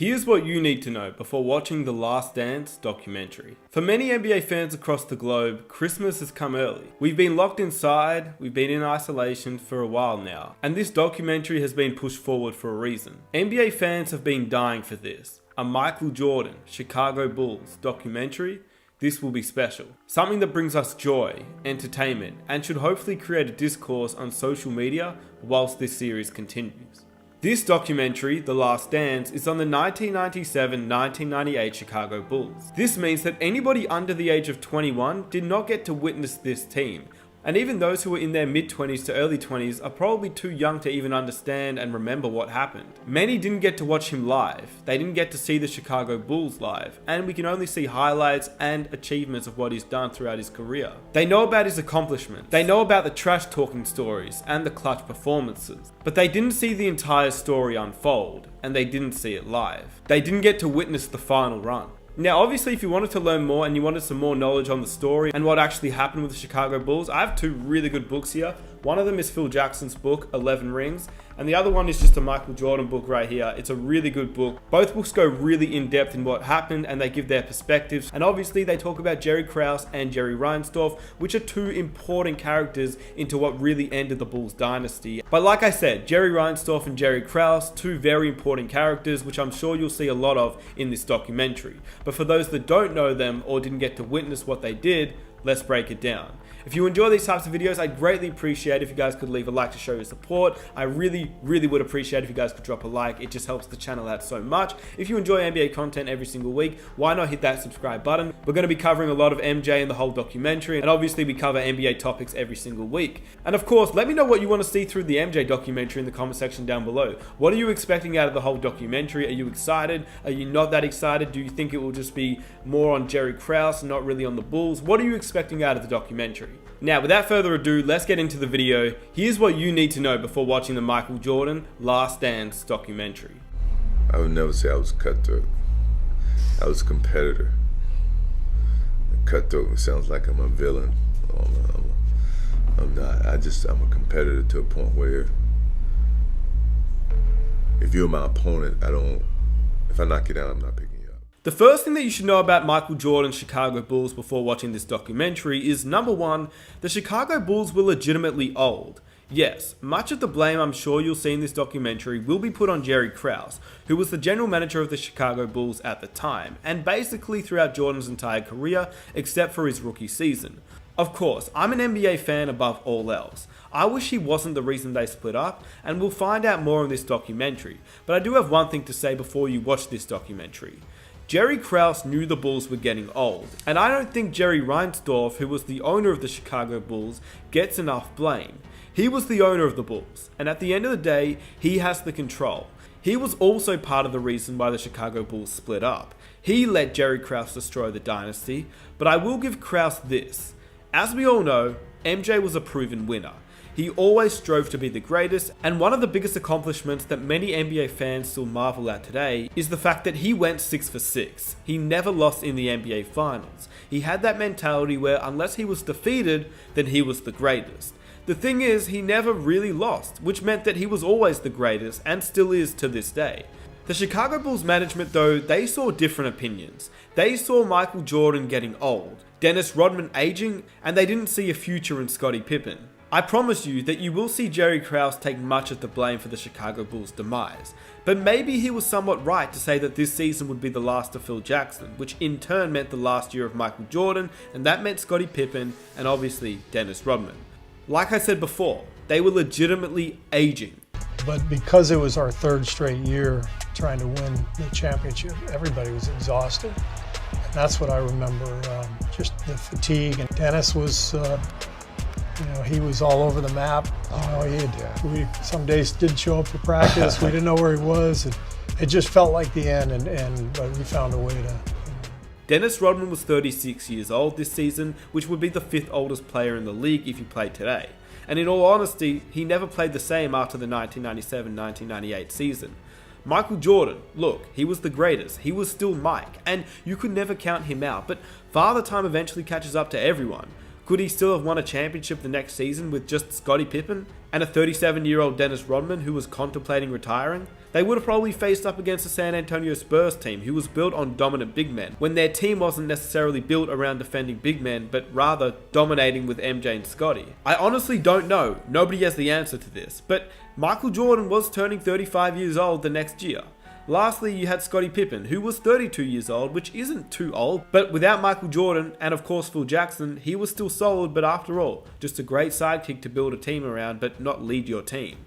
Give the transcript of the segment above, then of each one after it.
Here's what you need to know before watching The Last Dance documentary. For many NBA fans across the globe, Christmas has come early. We've been locked inside, we've been in isolation for a while now, and this documentary has been pushed forward for a reason. NBA fans have been dying for this. A Michael Jordan, Chicago Bulls documentary. This will be special. Something that brings us joy, entertainment, and should hopefully create a discourse on social media whilst this series continues. This documentary, The Last Dance, is on the 1997-1998 Chicago Bulls. This means that anybody under the age of 21 did not get to witness this team, and even those who were in their mid-20s to early 20s are probably too young to even understand and remember what happened. Many didn't get to watch him live, they didn't get to see the Chicago Bulls live, and we can only see highlights and achievements of what he's done throughout his career. They know about his accomplishments, they know about the trash-talking stories and the clutch performances, but they didn't see the entire story unfold, and they didn't see it live. They didn't get to witness the final run. Now, obviously, if you wanted to learn more and you wanted some more knowledge on the story and what actually happened with the Chicago Bulls, I have two really good books here. One of them is Phil Jackson's book, 11 Rings, and the other one is just a Michael Jordan book right here. It's a really good book. Both books go really in depth in what happened and they give their perspectives. And obviously they talk about Jerry Krause and Jerry Reinsdorf, which are two important characters into what really ended the Bulls dynasty. But like I said, Jerry Reinsdorf and Jerry Krause, two very important characters, which I'm sure you'll see a lot of in this documentary. But for those that don't know them or didn't get to witness what they did, let's break it down. If you enjoy these types of videos, I'd greatly appreciate if you guys could leave a like to show your support. I really would appreciate if you guys could drop a like. It just helps the channel out so much. If you enjoy NBA content every single week, why not hit that subscribe button? We're going to be covering a lot of MJ in the whole documentary, and obviously we cover NBA topics every single week. And of course, let me know what you want to see through the MJ documentary in the comment section down below. What are you expecting out of the whole documentary? Are you excited? Are you not that excited? Do you think it will just be more on Jerry Krause and not really on the Bulls? What are you expecting out of the documentary? Now, without further ado, let's get into the video. Here's what you need to know before watching the Michael Jordan Last Dance documentary. I would never say I was cutthroat. I was a competitor. Cutthroat sounds like I'm a villain. I'm not. I'm a competitor to a point where if you're my opponent, if I knock you down, I'm not picking you up. The first thing that you should know about Michael Jordan's Chicago Bulls before watching this documentary is, number one, the Chicago Bulls were legitimately old. Yes, much of the blame I'm sure you'll see in this documentary will be put on Jerry Krause, who was the general manager of the Chicago Bulls at the time, and basically throughout Jordan's entire career, except for his rookie season. Of course, I'm an NBA fan above all else. I wish he wasn't the reason they split up, and we'll find out more in this documentary, but I do have one thing to say before you watch this documentary. Jerry Krause knew the Bulls were getting old, and I don't think Jerry Reinsdorf, who was the owner of the Chicago Bulls, gets enough blame. He was the owner of the Bulls, and at the end of the day, he has the control. He was also part of the reason why the Chicago Bulls split up. He let Jerry Krause destroy the dynasty, but I will give Krause this. As we all know, MJ was a proven winner. He always strove to be the greatest, and one of the biggest accomplishments that many NBA fans still marvel at today is the fact that he went 6 for 6. He never lost in the NBA Finals. He had that mentality where unless he was defeated, then he was the greatest. The thing is, he never really lost, which meant that he was always the greatest and still is to this day. The Chicago Bulls management though, they saw different opinions. They saw Michael Jordan getting old, Dennis Rodman aging, and they didn't see a future in Scottie Pippen. I promise you that you will see Jerry Krause take much of the blame for the Chicago Bulls' demise, but maybe he was somewhat right to say that this season would be the last of Phil Jackson, which in turn meant the last year of Michael Jordan, and that meant Scottie Pippen and obviously Dennis Rodman. Like I said before, they were legitimately aging. But because it was our third straight year trying to win the championship, everybody was exhausted. And that's what I remember, just the fatigue. And Dennis was, he was all over the map. We some days didn't show up for practice. We didn't know where he was. It just felt like the end, but we found a way to. Dennis Rodman was 36 years old this season, which would be the 5th oldest player in the league if he played today. And in all honesty, he never played the same after the 1997-1998 season. Michael Jordan, look, he was the greatest. He was still Mike, and you could never count him out, but Father Time eventually catches up to everyone. Could he still have won a championship the next season with just Scottie Pippen? and a 37-year-old Dennis Rodman who was contemplating retiring, they would have probably faced up against the San Antonio Spurs team who was built on dominant big men, when their team wasn't necessarily built around defending big men, but rather dominating with MJ and Scottie. I honestly don't know, nobody has the answer to this, but Michael Jordan was turning 35 years old the next year. Lastly, you had Scottie Pippen, who was 32 years old, which isn't too old, but without Michael Jordan, and of course Phil Jackson, he was still solid, but after all, just a great sidekick to build a team around, but not lead your team.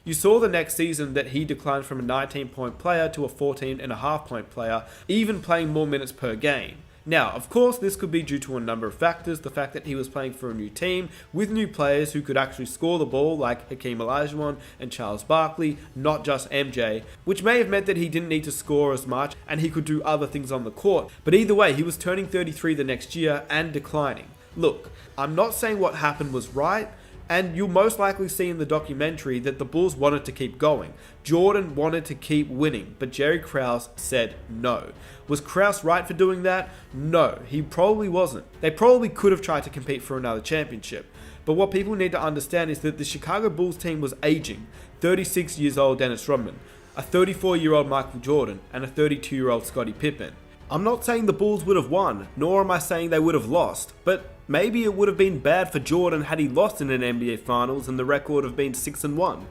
You saw the next season that he declined from a 19-point player to a 14.5-point player, even playing more minutes per game. Now, of course, this could be due to a number of factors. The fact that he was playing for a new team with new players who could actually score the ball, like Hakeem Olajuwon and Charles Barkley, not just MJ, which may have meant that he didn't need to score as much and he could do other things on the court. But either way, he was turning 33 the next year and declining. Look, I'm not saying what happened was right, and you'll most likely see in the documentary that the Bulls wanted to keep going. Jordan wanted to keep winning, but Jerry Krause said no. Was Krause right for doing that? No, he probably wasn't. They probably could have tried to compete for another championship. But what people need to understand is that the Chicago Bulls team was aging. 36 years old Dennis Rodman, a 34-year-old Michael Jordan, and a 32-year-old Scottie Pippen. I'm not saying the Bulls would have won, nor am I saying they would have lost, but maybe it would have been bad for Jordan had he lost in an NBA Finals and the record have been 6-1.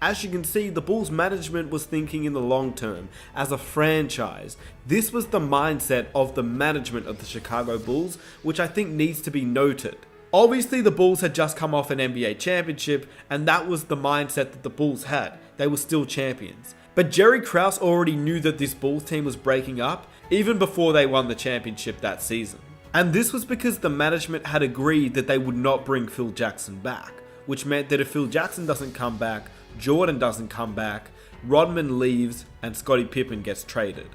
As you can see, the Bulls management was thinking in the long term, as a franchise. This was the mindset of the management of the Chicago Bulls, which I think needs to be noted. Obviously, the Bulls had just come off an NBA championship, and that was the mindset that the Bulls had. They were still champions. But Jerry Krause already knew that this Bulls team was breaking up, even before they won the championship that season. And this was because the management had agreed that they would not bring Phil Jackson back, which meant that if Phil Jackson doesn't come back, Jordan doesn't come back, Rodman leaves, and Scottie Pippen gets traded.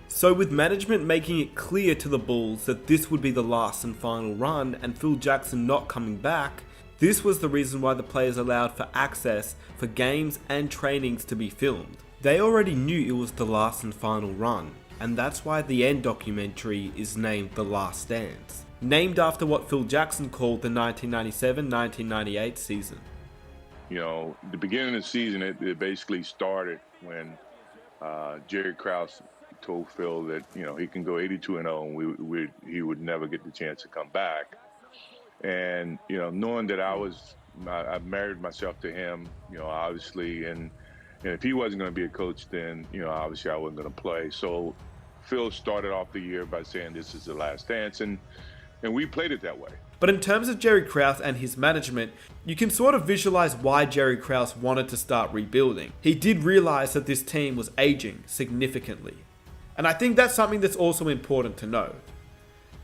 So with management making it clear to the Bulls that this would be the last and final run, and Phil Jackson not coming back, this was the reason why the players allowed for access for games and trainings to be filmed. They already knew it was the last and final run, and that's why the end documentary is named The Last Dance, named after what Phil Jackson called the 1997-1998 season. You know, the beginning of the season, it basically started when Jerry Krause told Phil that, you know, he can go 82-0 and he would never get the chance to come back. And, you know, knowing that I married myself to him, you know, obviously, and if he wasn't going to be a coach, then, you know, obviously I wasn't going to play. So Phil started off the year by saying this is the last dance, and we played it that way. But in terms of Jerry Krause and his management, you can sort of visualize why Jerry Krause wanted to start rebuilding. He did realize that this team was aging significantly. And I think that's something that's also important to know.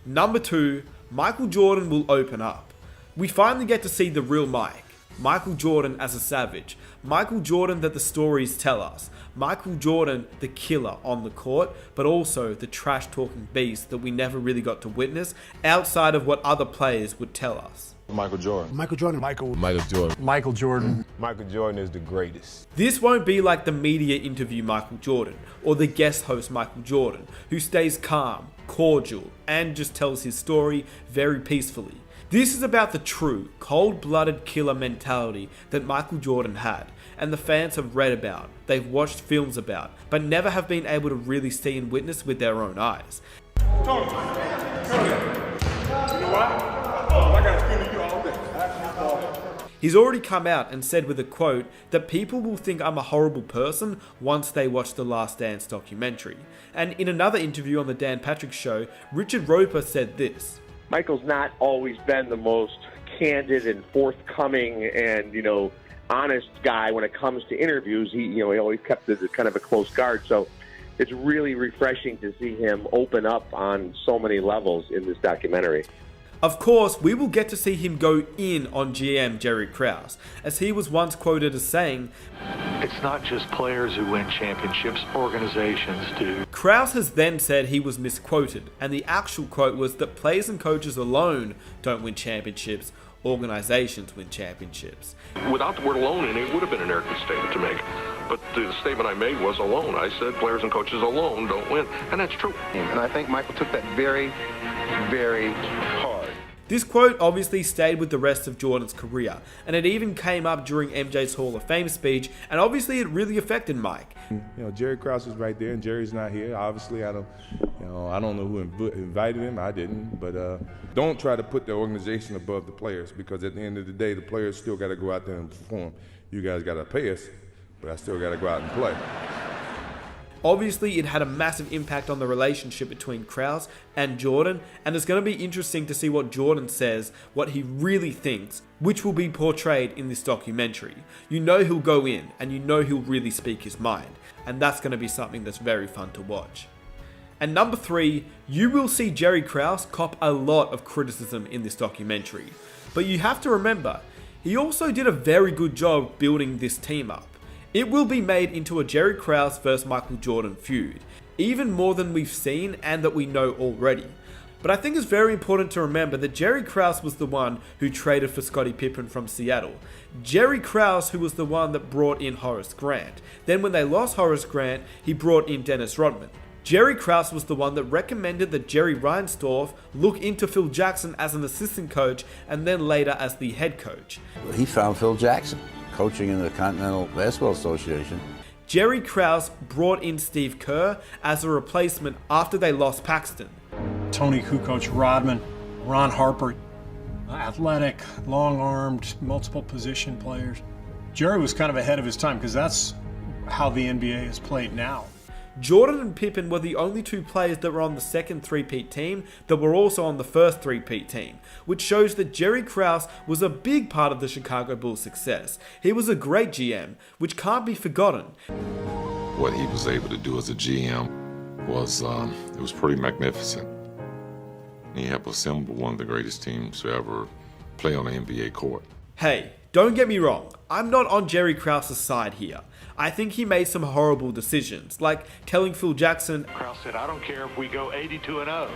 Number 2, Michael Jordan will open up. We finally get to see the real Mike. Michael Jordan as a savage. Michael Jordan that the stories tell us. Michael Jordan, the killer on the court, but also the trash-talking beast that we never really got to witness outside of what other players would tell us. Michael Jordan. Michael Jordan. Michael Jordan. Michael Jordan. Michael Jordan is the greatest. This won't be like the media interview Michael Jordan, or the guest host Michael Jordan, who stays calm, cordial, and just tells his story very peacefully. This is about the true, cold-blooded killer mentality that Michael Jordan had, and the fans have read about, they've watched films about, but never have been able to really see and witness with their own eyes. He's already come out and said with a quote that people will think I'm a horrible person once they watch the Last Dance documentary. And in another interview on the Dan Patrick Show, Richard Roper said this. Michael's not always been the most candid and forthcoming and, you know, honest guy when it comes to interviews. He always kept it kind of a close guard. So it's really refreshing to see him open up on so many levels in this documentary. Of course, we will get to see him go in on GM Jerry Krause, as he was once quoted as saying, "It's not just players who win championships, organizations do." Krause has then said he was misquoted, and the actual quote was that players and coaches alone don't win championships, organizations win championships. Without the word alone in it, would have been an arrogant statement to make. But the statement I made was alone. I said players and coaches alone don't win, and that's true. And I think Michael took that very, very hard. This quote obviously stayed with the rest of Jordan's career, and it even came up during MJ's Hall of Fame speech, and obviously it really affected Mike. Jerry Krause is right there, and Jerry's not here. Obviously, I don't know who invited him. I didn't, but don't try to put the organization above the players, because at the end of the day, the players still got to go out there and perform. You guys got to pay us, but I still got to go out and play. Obviously, it had a massive impact on the relationship between Krause and Jordan, and it's going to be interesting to see what Jordan says, what he really thinks, which will be portrayed in this documentary. You know he'll go in, and you know he'll really speak his mind, and that's going to be something that's very fun to watch. And number 3, you will see Jerry Krause cop a lot of criticism in this documentary, but you have to remember, he also did a very good job building this team up. It will be made into a Jerry Krause vs Michael Jordan feud, even more than we've seen and that we know already. But I think it's very important to remember that Jerry Krause was the one who traded for Scottie Pippen from Seattle. Jerry Krause who was the one that brought in Horace Grant. Then when they lost Horace Grant, he brought in Dennis Rodman. Jerry Krause was the one that recommended that Jerry Reinsdorf look into Phil Jackson as an assistant coach and then later as the head coach. He found Phil Jackson coaching in the Continental Basketball Association. Jerry Krause brought in Steve Kerr as a replacement after they lost Paxton. Tony Kukoc, Rodman, Ron Harper, athletic, long-armed, multiple position players. Jerry was kind of ahead of his time because that's how the NBA is played now. Jordan and Pippen were the only 2 players that were on the second three-peat team that were also on the first three-peat team, which shows that Jerry Krause was a big part of the Chicago Bulls' success. He was a great GM, which can't be forgotten. What he was able to do as a GM was, it was pretty magnificent. He helped assemble one of the greatest teams to ever play on an NBA court. Hey, don't get me wrong, I'm not on Jerry Krause's side here. I think he made some horrible decisions, like telling Phil Jackson, Krause said, I don't care if we go 82-0,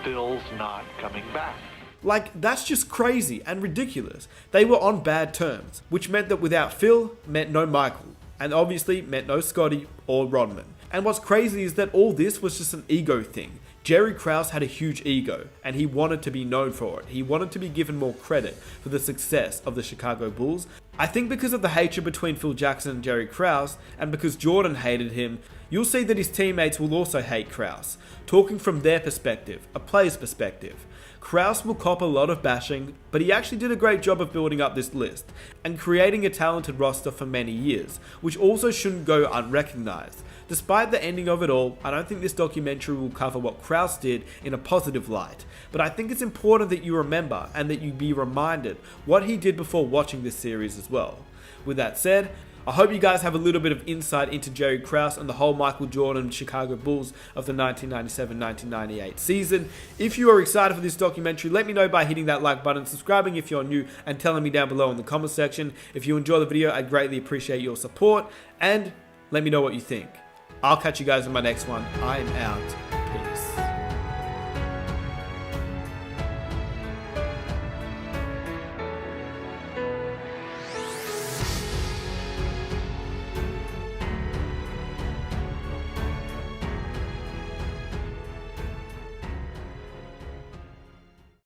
Phil's not coming back. Like, that's just crazy and ridiculous. They were on bad terms, which meant that without Phil, meant no Michael, and obviously meant no Scottie or Rodman. And what's crazy is that all this was just an ego thing. Jerry Krause had a huge ego, and he wanted to be known for it. He wanted to be given more credit for the success of the Chicago Bulls. I think because of the hatred between Phil Jackson and Jerry Krause, and because Jordan hated him, you'll see that his teammates will also hate Krause, talking from their perspective, a player's perspective. Krause will cop a lot of bashing, but he actually did a great job of building up this list, and creating a talented roster for many years, which also shouldn't go unrecognized. Despite the ending of it all, I don't think this documentary will cover what Krause did in a positive light, but I think it's important that you remember and that you be reminded what he did before watching this series as well. With that said, I hope you guys have a little bit of insight into Jerry Krause and the whole Michael Jordan Chicago Bulls of the 1997-1998 season. If you are excited for this documentary, let me know by hitting that like button, subscribing if you're new, and telling me down below in the comment section. If you enjoy the video, I'd greatly appreciate your support, and let me know what you think. I'll catch you guys in my next one. I am out.